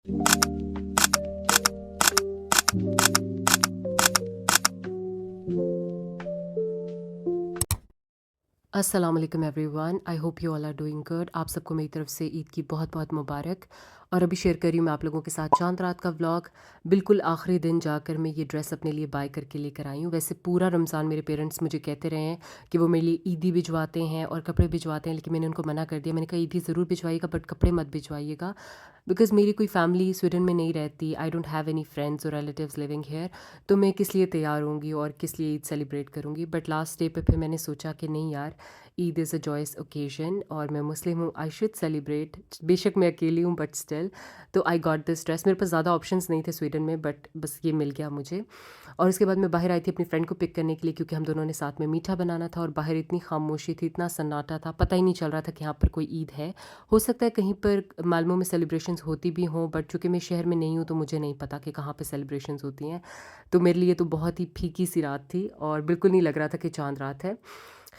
अस्सलाम वालेकुम everyone, I hope you all are doing good. आप सबको मेरी तरफ से ईद की बहुत बहुत मुबारक। और अभी शेयर कर रही हूँ मैं आप लोगों के साथ चांद रात का व्लॉग। बिल्कुल आखिरी दिन जाकर मैं ये ड्रेस अपने लिए बाय करके लेकर आई हूँ। वैसे पूरा रमज़ान मेरे पेरेंट्स मुझे कहते रहे हैं कि वो मेरे लिए ईदी भिजवाते हैं और कपड़े भिजवाते हैं, लेकिन मैंने उनको मना कर दिया। मैंने कहा ईदी ज़रूर भिजवाइएगा बट कपड़े मत भिजवाइएगा, बिकॉज़ मेरी कोई फैमिली स्वीडन में नहीं रहती। I don't have any friends और रिलेटिव्स लिविंग हेयर। तो मैं किस लिए तैयार होंगी और किस लिए ईद सेलिब्रेट करूँगी। बट लास्ट डे पे फिर मैंने सोचा कि नहीं यार, Eid is a joyous occasion और मैं मुस्लिम हूँ, आई शुड सेलिब्रेट। बेशक मैं अकेली हूँ बट स्टिल। तो आई गॉट दिस ड्रेस। मेरे पास ज़्यादा ऑप्शंस नहीं थे स्वीडन में, बट बस ये मिल गया मुझे। और उसके बाद मैं बाहर आई थी अपनी फ्रेंड को पिक करने के लिए, क्योंकि हम दोनों ने साथ में मीठा बनाना था। और बाहर इतनी खामोशी थी, इतना सन्नाटा था, पता ही नहीं चल रहा था कि यहाँ पर कोई ईद है। हो सकता है कहीं पर मालमो में सेलिब्रेशंस होती भी हों, बट चूँकि मैं शहर में नहीं हूँ तो मुझे नहीं पता कि कहाँ पे सेलिब्रेशंस होती हैं। तो मेरे लिए तो बहुत ही फीकी सी रात थी और बिल्कुल नहीं लग रहा था कि चांद रात है।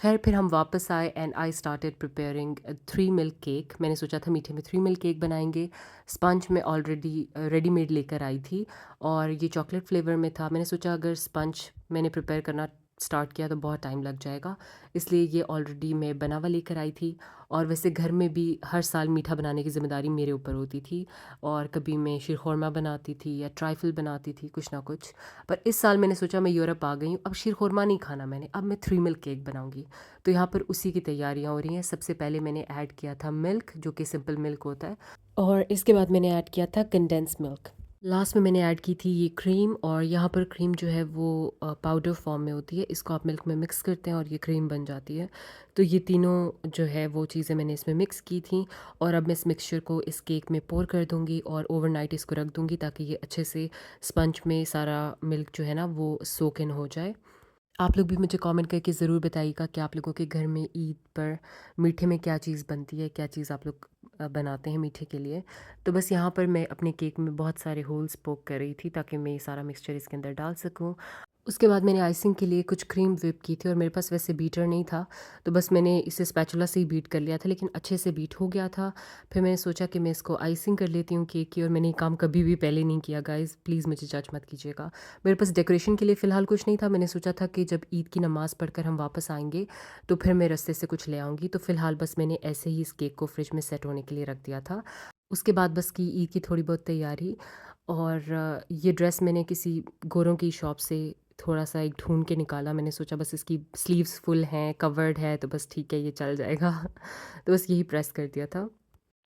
खैर फिर हम वापस आए and I started preparing 3 milk cake. मैंने सोचा था मीठे में 3 मिल्क केक बनाएंगे। स्पंज मैं ऑलरेडी रेडीमेड लेकर आई थी और ये चॉकलेट फ्लेवर में था। मैंने सोचा अगर स्पंज मैंने प्रिपेयर करना स्टार्ट किया तो बहुत टाइम लग जाएगा, इसलिए ये ऑलरेडी मैं बना हुआ लेकर आई थी। और वैसे घर में भी हर साल मीठा बनाने की ज़िम्मेदारी मेरे ऊपर होती थी, और कभी मैं शीरखुरमा बनाती थी या ट्राइफल बनाती थी, कुछ ना कुछ। पर इस साल मैंने सोचा मैं यूरोप आ गई हूँ, अब शीरखुरमा नहीं खाना मैंने, अब मैं 3 मिल्क केक बनाऊँगी। तो यहाँ पर उसी की तैयारियाँ हो रही हैं। सबसे पहले मैंने ऐड किया था मिल्क, जो कि सिंपल मिल्क होता है, और इसके बाद मैंने ऐड किया था कंडेंस मिल्क। लास्ट में मैंने ऐड की थी ये क्रीम, और यहाँ पर क्रीम जो है वो पाउडर फॉर्म में होती है। इसको आप मिल्क में मिक्स करते हैं और ये क्रीम बन जाती है। तो ये तीनों जो है वो चीज़ें मैंने इसमें मिक्स की थी, और अब मैं इस मिक्सचर को इस केक में पोर कर दूँगी और ओवरनाइट इसको रख दूँगी, ताकि ये अच्छे से स्पंज में सारा मिल्क जो है ना वो सोक इन हो जाए। आप लोग भी मुझे कमेंट करके ज़रूर बताइएगा कि आप लोगों के घर में ईद पर मीठे में क्या चीज़ बनती है, क्या चीज़ आप लोग बनाते हैं मीठे के लिए। तो बस यहाँ पर मैं अपने केक में बहुत सारे होल्स पोक कर रही थी, ताकि मैं ये सारा मिक्सचर इसके अंदर डाल सकूँ। उसके बाद मैंने आइसिंग के लिए कुछ क्रीम व्हिप की थी, और मेरे पास वैसे बीटर नहीं था, तो बस मैंने इसे स्पैचुला से ही बीट कर लिया था, लेकिन अच्छे से बीट हो गया था। फिर मैंने सोचा कि मैं इसको आइसिंग कर लेती हूँ केक की, और मैंने ये काम कभी भी पहले नहीं किया गाइज़, प्लीज़ मुझे जज मत कीजिएगा। मेरे पास डेकोरेशन के लिए फ़िलहाल कुछ नहीं था। मैंने सोचा था कि जब ईद की नमाज़ पढ़कर हम वापस आएँगे तो फिर मैं रास्ते से कुछ ले आऊँगी। तो फ़िलहाल बस मैंने ऐसे ही इस केक को फ्रिज में सेट होने के लिए रख दिया था। उसके बाद बस की ईद की थोड़ी बहुत तैयारी। और ये ड्रेस मैंने किसी गोरों की शॉप से थोड़ा-सा एक ढूँढ के निकाला। मैंने सोचा बस इसकी स्लीव्स फुल हैं, कवर्ड है, तो बस ठीक है, ये चल जाएगा। तो बस यही प्रेस कर दिया था।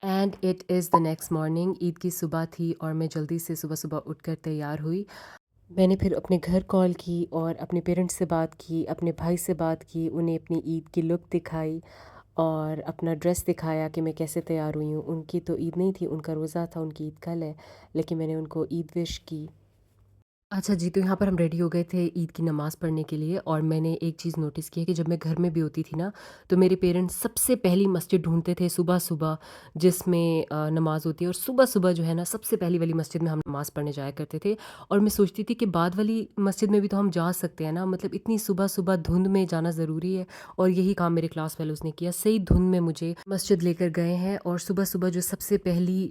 And it is the next morning. Eid की सुबह थी और मैं जल्दी से सुबह-सुबह उठकर तैयार हुई। मैंने फिर अपने घर कॉल की और अपने पेरेंट्स से बात की, अपने भाई से बात की, उन्हें अपनी ईद की लुक दिखाई और अपना ड्रेस दिखाया कि मैं कैसे तैयार हुई हूँ। उनकी तो ईद नहीं थी, उनका रोज़ा था, उनकी ईद कल है, लेकिन मैंने उनको ईद विश की। अच्छा जी, तो यहाँ पर हम रेडी हो गए थे ईद की नमाज़ पढ़ने के लिए, और मैंने एक चीज़ नोटिस की है कि जब मैं घर में भी होती थी ना, तो मेरे पेरेंट्स सबसे पहली मस्जिद ढूँढते थे सुबह-सुबह, जिसमें नमाज़ होती है। और सुबह-सुबह जो है ना, सबसे पहली वाली मस्जिद में हम नमाज़ पढ़ने जाया करते थे। और मैं सोचती थी कि बाद वाली मस्जिद में भी तो हम जा सकते हैं ना, मतलब इतनी सुबह-सुबह धुंध में जाना ज़रूरी है? और यही काम मेरे क्लास फेलोज़ ने किया, सही धुंध में मुझे मस्जिद लेकर गए हैं, और सुबह-सुबह जो सबसे पहली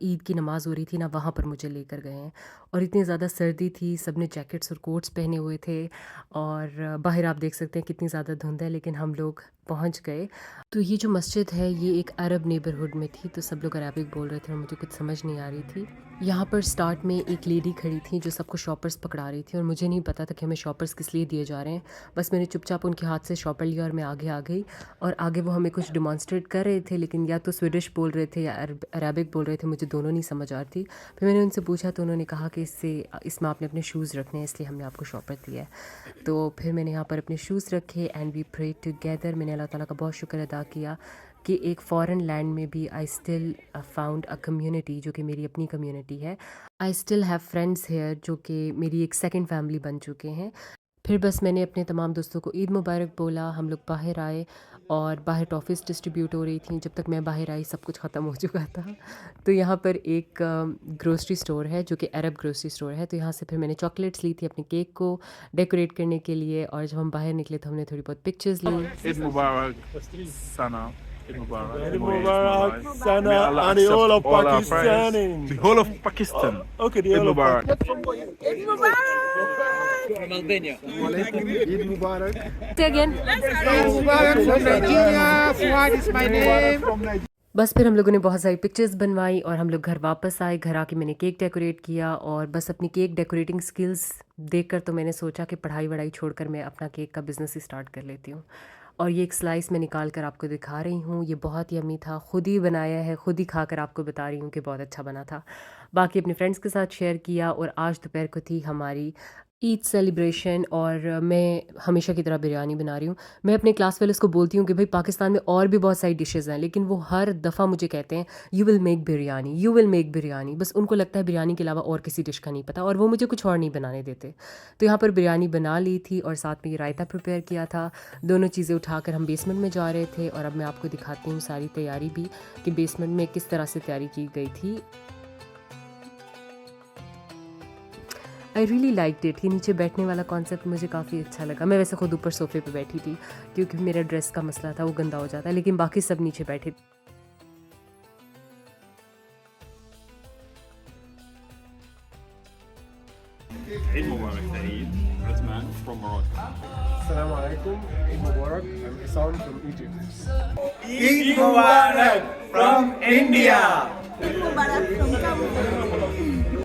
ईद की नमाज़ हो रही थी ना, वहाँ पर मुझे लेकर गए हैं। और इतनी ज़्यादा सर्दी थी, सबने जैकेट्स और कोट्स पहने हुए थे, और बाहर आप देख सकते हैं कितनी ज़्यादा धुंध है, लेकिन हम लोग पहुंच गए। तो ये जो मस्जिद है ये एक अरब नेबरहुड में थी, तो सब लोग अरबिक बोल रहे थे और मुझे कुछ समझ नहीं आ रही थी। यहाँ पर स्टार्ट में एक लेडी खड़ी थी जो सबको शॉपर्स पकड़ा रही थी, और मुझे नहीं पता था कि हमें शॉपर्स किस लिए दिए जा रहे हैं। बस मैंने चुपचाप उनके हाथ से शॉपर लिया और मैं आगे आ गई। और आगे वो हमें कुछ डिमॉन्स्ट्रेट कर रहे थे, लेकिन या तो स्वीडिश बोल रहे थे या अरबिक बोल रहे थे, मुझे दोनों नहीं समझ आ रही थी। फिर मैंने उनसे पूछा तो उन्होंने कहा कि इसमें आपने अपने शूज़ रखने हैं, इसलिए हमने आपको शॉपर दिया है। तो फिर मैंने यहाँ पर अपने शूज़ रखे एंड वी प्रेड टुगेदर। मैंने अल्लाह ताला का बहुत शुक्र अदा किया कि एक फ़ॉरेन लैंड में भी I still found a community, जो कि मेरी अपनी कम्युनिटी है। I still have friends here, जो कि मेरी एक सेकंड फैमिली बन चुके हैं। फिर बस मैंने अपने तमाम दोस्तों को ईद मुबारक बोला, हम लोग बाहर आए, और बाहर टॉफ़ीज़ डिस्ट्रीब्यूट हो रही थी। जब तक मैं बाहर आई सब कुछ ख़त्म हो चुका था। तो यहाँ पर एक ग्रोसरी स्टोर है जो कि अरब ग्रोसरी स्टोर है, तो यहाँ से फिर मैंने चॉकलेट्स ली थी अपने केक को डेकोरेट करने के लिए, और जब हम बाहर निकले तो हमने थोड़ी बहुत pictures Lee. Eid Mubarak, Sana. Eid Mubarak. Eid Moy Mubarak, May Sana, Allah and the whole of accept all our prayers. Pakistan. The whole of Pakistan. Okay, the Eid whole of Mubarak. Eid Mubarak! From Albania. Eid Mubarak. Say again. Eid Mubarak from Nigeria. Fuad is my name. बस फिर हम लोगों ने बहुत सारी pictures बनवाई और हम लोग घर वापस आए। घर आके मैंने केक डेकोरेट किया और बस अपनी केक डेकोरेटिंग स्किल्स देखकर तो मैंने सोचा कि पढ़ाई वढ़ाई छोड़कर मैं अपना केक का बिज़नेस ही स्टार्ट कर लेती हूँ। और ये एक स्लाइस मैं निकाल कर आपको दिखा रही हूँ। ये बहुत यम्मी था, खुद ही बनाया है, खुद ही खाकर आपको बता रही हूँ कि बहुत अच्छा बना था। बाकी अपने फ्रेंड्स के साथ शेयर किया। और आज दोपहर को थी हमारी ईद सेलिब्रेशन और मैं हमेशा की तरह बिरयानी बना रही हूँ। मैं अपने क्लास फेलोज़ को बोलती हूँ कि भाई पाकिस्तान में और भी बहुत सारी डिशेज़ हैं, लेकिन वो हर दफ़ा मुझे कहते हैं you will make biryani, you will make biryani. बस उनको लगता है बिरयानी के अलावा और किसी डिश का नहीं पता और वो मुझे कुछ और नहीं बनाने देते। तो यहाँ पर बिरयानी बना ली थी और साथ में ये रायता प्रिपेयर किया था। दोनों चीज़ें उठाकर हम बेसमेंट में जा रहे थे और अब मैं आपको दिखाती हूँ सारी तैयारी भी कि बेसमेंट में किस तरह से तैयारी की गई थी। I really like it. ये नीचे बैठने वाला कॉन्सेप्ट मुझे काफ़ी अच्छा लगा। मैं वैसे खुद ऊपर सोफ़े पे बैठी थी क्योंकि मेरा ड्रेस का मसला था, वो गंदा हो जाता है, लेकिन बाकी सब नीचे बैठे थे। Eid Mubarak, Saeed. Uthman from Morocco. Assalamu alaikum. Eid Mubarak. I'm Isam from Egypt. Eid Mubarak from India. Eid Mubarak from Cameroon.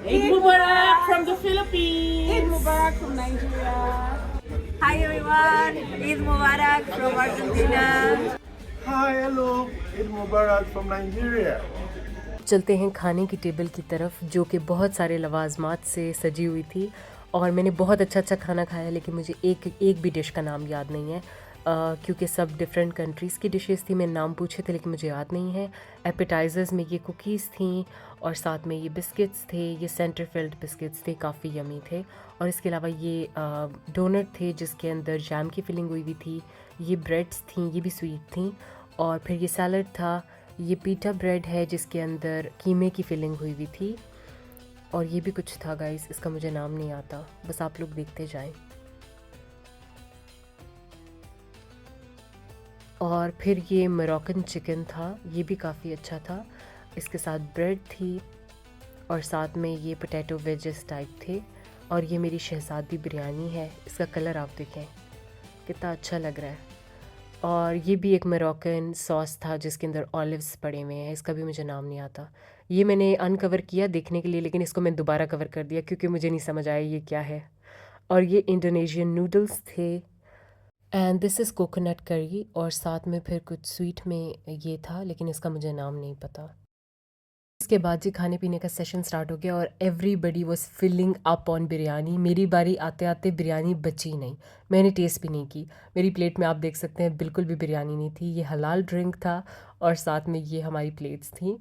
Eid Mubarak from the Philippines. Eid Mubarak from Nigeria. Hi everyone, Eid Mubarak from Argentina. Hi, hello. Eid Mubarak from Nigeria. चलते हैं खाने की table की तरफ जो कि बहुत सारे लवाजमात से सजी हुई थी और मैंने बहुत अच्छा खाना खाया, लेकिन मुझे एक भी डिश का नाम याद नहीं है क्योंकि सब डिफरेंट कंट्रीज़ की डिशेस थी। मैंने नाम पूछे थे लेकिन मुझे याद नहीं है। एपेटाइज़र्स में ये कुकीज़ थी और साथ में ये बिस्किट्स थे, ये सेंटर फिल्ड बिस्किट्स थे, काफ़ी यमी थे। और इसके अलावा ये डोनट थे जिसके अंदर जैम की फिलिंग हुई हुई थी। ये ब्रेड्स थी, ये भी स्वीट थी। और फिर ये सैलड था। ये पीटा ब्रेड है जिसके अंदर कीमे की फिलिंग हुई हुई थी। और ये भी कुछ था गाइस, इसका मुझे नाम नहीं आता, बस आप लोग देखते जाएं। और फिर ये मोरक्कन चिकन था, ये भी काफ़ी अच्छा था। इसके साथ ब्रेड थी और साथ में ये पोटैटो वेजेस टाइप थे। और ये मेरी शहज़ादी बिरयानी है, इसका कलर आप देखें कितना अच्छा लग रहा है। और ये भी एक मोरक्कन सॉस था जिसके अंदर ऑलिव्स पड़े हुए हैं, इसका भी मुझे नाम नहीं आता। ये मैंने अनकवर किया देखने के लिए, लेकिन इसको मैं दोबारा कवर कर दिया क्योंकि मुझे नहीं समझ आया ये क्या है। और ये इंडोनेशियन नूडल्स थे and this is coconut curry. और साथ में फिर कुछ स्वीट में ये था, लेकिन इसका मुझे नाम नहीं पता। इसके बाद जी खाने पीने का सेशन स्टार्ट हो गया और everybody was filling up on biryani. मेरी बारी आते आते बिरयानी बची नहीं, मैंने टेस्ट भी नहीं की। मेरी प्लेट में आप देख सकते हैं बिल्कुल भी बिरयानी नहीं थी। ये हलाल ड्रिंक था और साथ में ये हमारी प्लेट्स थी।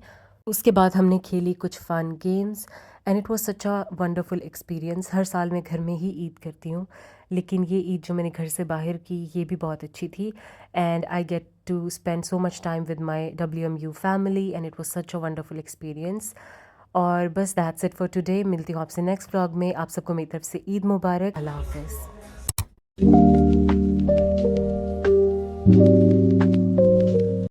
उसके बाद हमने खेली कुछ fun games and it was such a wonderful experience. हर साल मैं घर में ही ईद करती हूँ, लेकिन ये ईद जो मैंने घर से बाहर की ये भी बहुत अच्छी थी। And I get to spend so much time with my WMU family and it was such a wonderful experience. और बस दैट्स इट फॉर टुडे। मिलती हूँ आपसे नेक्स्ट व्लॉग में। आप सबको मेरी तरफ से ईद मुबारक। अल्लाह हाफ़िज़।